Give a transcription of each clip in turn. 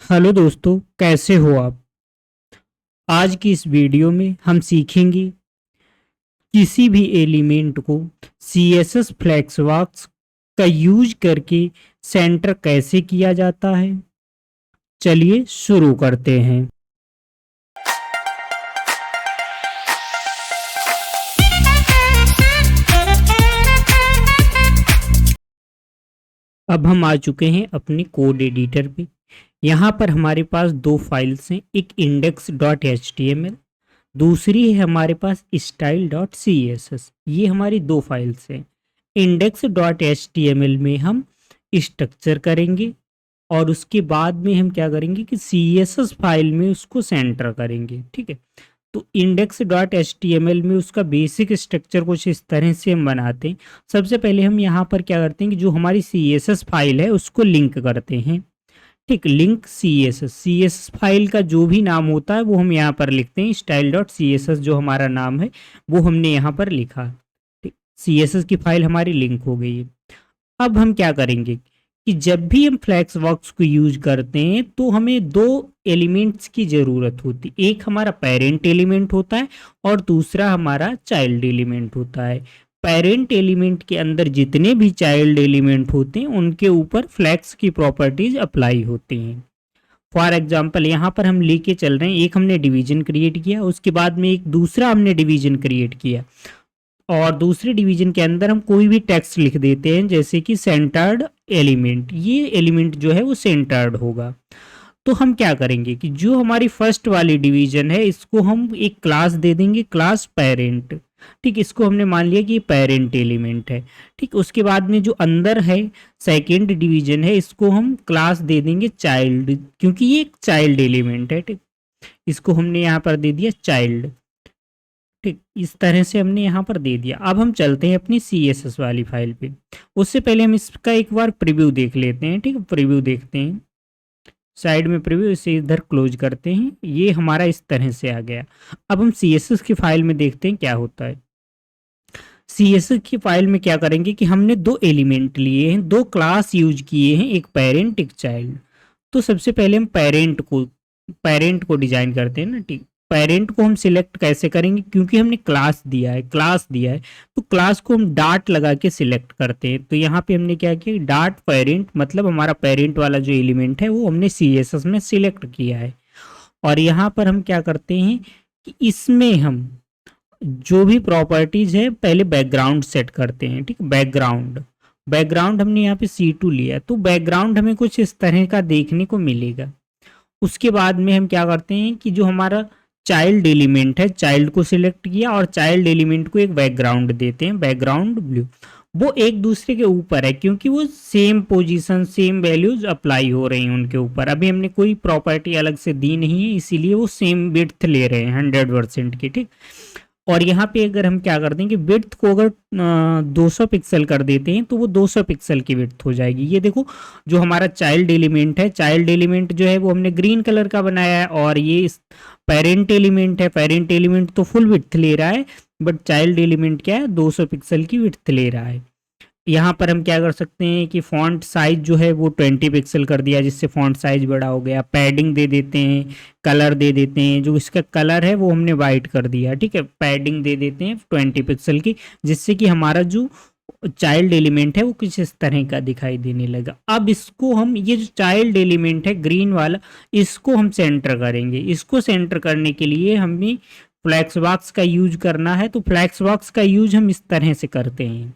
Hello दोस्तों, कैसे हो आप। आज की इस वीडियो में हम सीखेंगे किसी भी एलिमेंट को CSS फ्लैक्सवर्क्स का यूज करके सेंटर कैसे किया जाता है। चलिए शुरू करते हैं। अब हम आ चुके हैं अपने कोड एडिटर पे। यहाँ पर हमारे पास दो फाइल्स हैं, एक index.html, दूसरी है हमारे पास style.css। ये हमारी दो फाइल्स हैं। index.html में हम स्ट्रक्चर करेंगे और उसके बाद में हम क्या करेंगे कि CSS फाइल में उसको सेंटर करेंगे। ठीक है, तो index.html में उसका बेसिक स्ट्रक्चर कुछ इस तरह से हम बनाते हैं। सबसे पहले हम यहाँ पर क्या करते हैं कि जो हमारी CSS फाइल है उसको लिंक करते हैं। ठीक, लिंक CSS फाइल का जो भी नाम होता है वो हम यहाँ पर लिखते हैं। style.css जो हमारा नाम है वो हमने यहाँ पर लिखा। ठीक, CSS की फाइल हमारी लिंक हो गई है। अब हम क्या करेंगे कि जब भी हम फ्लैक्सवर्क्स को यूज करते हैं तो हमें दो एलिमेंट्स की ज़रूरत होती है। एक हमारा पेरेंट एलिमेंट होता है और दूसरा हमारा चाइल्ड एलिमेंट होता है। पेरेंट एलिमेंट के अंदर जितने भी चाइल्ड एलिमेंट होते हैं उनके ऊपर फ्लैक्स की प्रॉपर्टीज अप्लाई होती हैं। फॉर एग्जाम्पल यहाँ पर हम लेके चल रहे हैं, एक हमने डिवीजन क्रिएट किया, उसके बाद में एक दूसरा हमने डिवीजन क्रिएट किया और दूसरे डिवीजन के अंदर हम कोई भी टेक्स्ट लिख देते हैं, जैसे कि सेंटर्ड एलिमेंट। ये एलिमेंट जो है वो सेंटर्ड होगा। तो हम क्या करेंगे कि जो हमारी फर्स्ट वाली डिवीजन है इसको हम एक क्लास दे देंगे, क्लास पेरेंट। ठीक, इसको हमने मान लिया कि ये पेरेंट एलिमेंट है। ठीक, उसके बाद में जो अंदर है सेकेंड डिवीजन है इसको हम क्लास दे देंगे चाइल्ड, क्योंकि ये एक चाइल्ड एलिमेंट है। ठीक, इसको हमने यहाँ पर दे दिया चाइल्ड। ठीक, इस तरह से हमने यहाँ पर दे दिया। अब हम चलते हैं अपनी CSS वाली फाइल पे। उससे पहले हम इसका एक बार प्रीव्यू देख लेते हैं। ठीक है, प्रीव्यू देखते हैं, साइड में प्रीव्यू, इसे इधर क्लोज करते हैं। ये हमारा इस तरह से आ गया। अब हम CSS की फाइल में देखते हैं क्या होता है। CSS की फाइल में क्या करेंगे कि हमने दो एलिमेंट लिए हैं, दो क्लास यूज किए हैं, एक पेरेंट एक चाइल्ड। तो सबसे पहले हम पेरेंट को डिजाइन करते हैं ना। ठीक, पेरेंट को हम सिलेक्ट कैसे करेंगे, क्योंकि हमने क्लास दिया है तो क्लास को हम डाट लगा के सिलेक्ट करते हैं। तो यहाँ पे हमने क्या किया, डाट पेरेंट, मतलब हमारा पेरेंट वाला जो एलिमेंट है वो हमने CSS में सिलेक्ट किया है। और यहाँ पर हम क्या करते हैं कि इसमें हम जो भी प्रॉपर्टीज है पहले बैकग्राउंड सेट करते हैं। ठीक, बैकग्राउंड हमने यहाँ पे C2 लिया, तो बैकग्राउंड हमें कुछ इस तरह का देखने को मिलेगा। उसके बाद में हम क्या करते हैं कि जो हमारा चाइल्ड एलिमेंट है, चाइल्ड को सिलेक्ट किया और चाइल्ड एलिमेंट को एक बैकग्राउंड देते हैं, बैकग्राउंड ब्लू। वो एक दूसरे के ऊपर है क्योंकि वो same position same values apply हो रही हैं उनके ऊपर। अभी हमने कोई प्रॉपर्टी अलग से दी नहीं है, इसीलिए वो सेम विड्थ ले रहे हैं 100% की। ठीक, और यहाँ पे अगर हम क्या करते हैं कि विड्थ को अगर 200 पिक्सल कर देते हैं तो वो 200 पिक्सल की विड्थ हो जाएगी। ये देखो, जो हमारा चाइल्ड एलिमेंट है, चाइल्ड एलिमेंट जो है वो हमने ग्रीन कलर का बनाया है, और ये पेरेंट एलिमेंट है, पेरेंट एलिमेंट तो फुल विड्थ ले रहा है, बट चाइल्ड एलिमेंट क्या है, 200 पिक्सल की विड्थ ले रहा है। यहाँ पर हम क्या कर सकते हैं कि फॉन्ट साइज जो है वो 20 पिक्सल कर दिया, जिससे फॉन्ट साइज बड़ा हो गया। पैडिंग दे देते हैं, कलर दे देते हैं, जो इसका कलर है वो हमने वाइट कर दिया। ठीक है, पैडिंग दे देते हैं 20 पिक्सल की, जिससे कि हमारा जो चाइल्ड एलिमेंट है वो कुछ इस तरह का दिखाई देने लगा। अब इसको हम, ये जो चाइल्ड एलिमेंट है ग्रीन वाला, इसको हम सेंटर करेंगे। इसको सेंटर करने के लिए हमें फ्लैक्सबॉक्स का यूज करना है। तो फ्लैक्सबॉक्स का यूज हम इस तरह से करते हैं।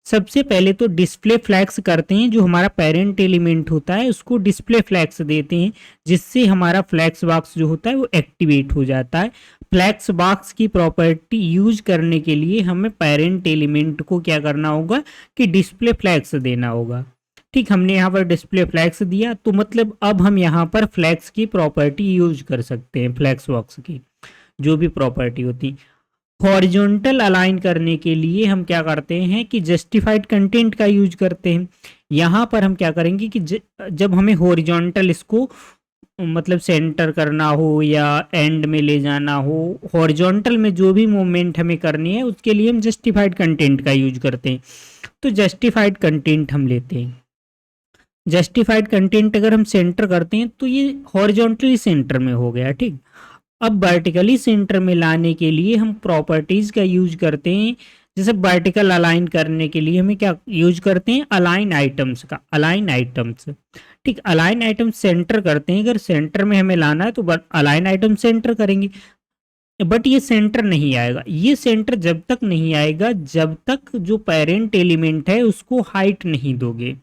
सबसे पहले तो डिस्प्ले फ्लैग्स करते हैं, जो हमारा पेरेंट एलिमेंट होता है उसको डिस्प्ले फ्लैग्स देते हैं, जिससे हमारा फ्लैक्स बॉक्स जो होता है वो एक्टिवेट हो जाता है। फ्लैक्स बॉक्स की प्रॉपर्टी यूज करने के लिए हमें पेरेंट एलिमेंट को क्या करना होगा कि डिस्प्ले फ्लैग्स देना होगा। ठीक, हमने यहाँ पर डिस्प्ले फ्लैग्स दिया, तो मतलब अब हम यहाँ पर फ्लैग्स की प्रॉपर्टी यूज कर सकते हैं। फ्लैक्स बॉक्स की जो भी प्रॉपर्टी होती, हॉरिजॉन्टल अलाइन करने के लिए हम क्या करते हैं कि जस्टिफाइड कंटेंट का यूज करते हैं। यहाँ पर हम क्या करेंगे कि जब हमें हॉरिजॉन्टल इसको मतलब सेंटर करना हो या एंड में ले जाना हो, हॉरिजॉन्टल में जो भी मूवमेंट हमें करनी है उसके लिए हम जस्टिफाइड कंटेंट का यूज करते हैं। तो जस्टिफाइड कंटेंट हम लेते हैं। जस्टिफाइड कंटेंट अगर हम सेंटर करते हैं तो ये हॉरिजॉन्टली सेंटर में हो गया, ठीक। अब वर्टिकली सेंटर में लाने के लिए हम प्रॉपर्टीज का यूज करते हैं। जैसे वर्टिकल अलाइन करने के लिए हमें क्या यूज करते हैं, अलाइन आइटम्स का, अलाइन आइटम्स, ठीक। अलाइन आइटम सेंटर करते हैं, अगर सेंटर में हमें लाना है तो अलाइन आइटम सेंटर करेंगे। बट ये सेंटर नहीं आएगा, ये सेंटर जब तक नहीं आएगा जब तक जो पेरेंट एलिमेंट है उसको हाइट नहीं दोगे,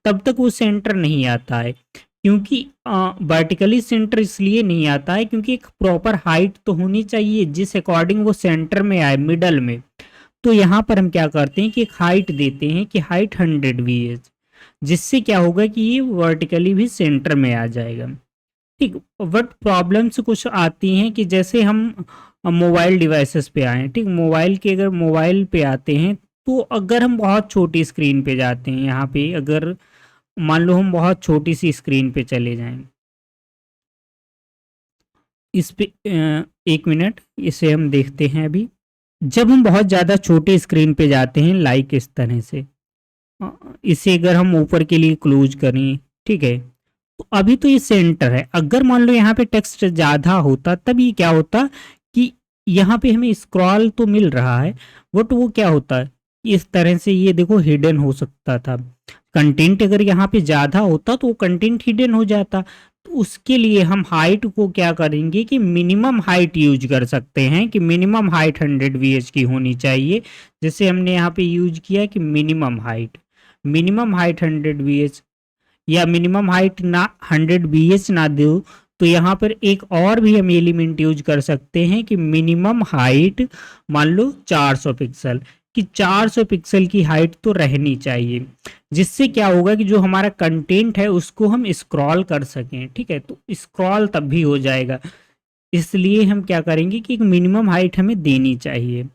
तब तक वो सेंटर नहीं आता है। क्योंकि वर्टिकली सेंटर इसलिए नहीं आता है क्योंकि एक प्रॉपर हाइट तो होनी चाहिए जिस अकॉर्डिंग वो सेंटर में आए, मिडल में। तो यहाँ पर हम क्या करते हैं कि एक हाइट देते हैं कि हाइट 100 VH, जिससे क्या होगा कि ये वर्टिकली भी सेंटर में आ जाएगा, ठीक। बट प्रॉब्लम्स कुछ आती हैं कि जैसे हम मोबाइल डिवाइसेस पे आए, ठीक। मोबाइल के अगर मोबाइल पे आते हैं तो अगर हम बहुत छोटी स्क्रीन पे जाते हैं, यहाँ पे अगर मान लो हम बहुत छोटी सी स्क्रीन पे चले जाएं, इस पे एक मिनट इसे हम देखते हैं। अभी जब हम बहुत ज़्यादा छोटे स्क्रीन पे जाते हैं लाइक इस तरह से, अ, इसे अगर हम ऊपर के लिए क्लोज करें, ठीक है, तो अभी तो ये सेंटर है। अगर मान लो यहाँ पे टेक्स्ट ज़्यादा होता तब ये क्या होता कि यहाँ पे हमें स्क्रॉल तो मिल रहा है बट वो क्या होता है इस तरह से, ये देखो हिडन हो सकता था कंटेंट। अगर यहाँ पे ज़्यादा होता तो वो कंटेंट हिडन हो जाता। तो उसके लिए हम हाइट को क्या करेंगे कि मिनिमम हाइट यूज कर सकते हैं कि मिनिमम हाइट 100 VH की होनी चाहिए। जैसे हमने यहाँ पे यूज किया कि मिनिमम हाइट 100 VH, या मिनिमम हाइट ना 100 VH ना दो तो यहाँ पर एक और भी हम एलिमेंट यूज कर सकते हैं कि मिनिमम हाइट मान लो 400 पिक्सल, कि 400 पिक्सल की हाइट तो रहनी चाहिए, जिससे क्या होगा कि जो हमारा कंटेंट है उसको हम स्क्रॉल कर सकें, ठीक है। तो स्क्रॉल तब भी हो जाएगा, इसलिए हम क्या करेंगे कि एक मिनिमम हाइट हमें देनी चाहिए।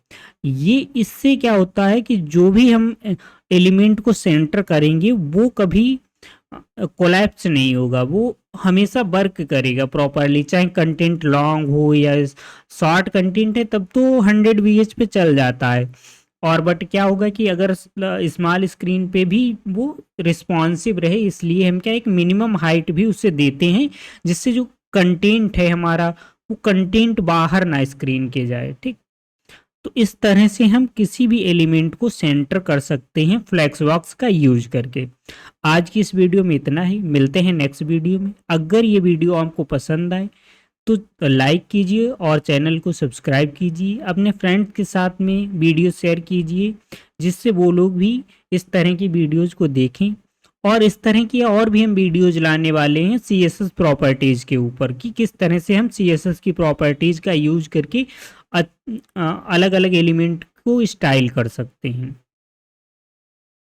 ये इससे क्या होता है कि जो भी हम एलिमेंट को सेंटर करेंगे वो कभी कोलैप्स नहीं होगा, वो हमेशा वर्क करेगा प्रॉपरली, चाहे कंटेंट लॉन्ग हो या शॉर्ट कंटेंट है तब तो 100 VH पे चल जाता है। और बट क्या होगा कि अगर स्मॉल स्क्रीन पे भी वो रिस्पॉन्सिव रहे, इसलिए हम क्या एक मिनिमम हाइट भी उससे देते हैं जिससे जो कंटेंट है हमारा वो कंटेंट बाहर ना स्क्रीन के जाए, ठीक। तो इस तरह से हम किसी भी एलिमेंट को सेंटर कर सकते हैं फ्लेक्सबॉक्स का यूज करके। आज की इस वीडियो में इतना ही, मिलते हैं नेक्स्ट वीडियो में। अगर ये वीडियो आपको पसंद आए तो लाइक कीजिए और चैनल को सब्सक्राइब कीजिए, अपने फ्रेंड्स के साथ में वीडियो शेयर कीजिए जिससे वो लोग भी इस तरह की वीडियोज़ को देखें। और इस तरह की और भी हम वीडियोज लाने वाले हैं CSS प्रॉपर्टीज़ के ऊपर कि किस तरह से हम CSS की प्रॉपर्टीज़ का यूज करके अलग अलग एलिमेंट को स्टाइल कर सकते हैं।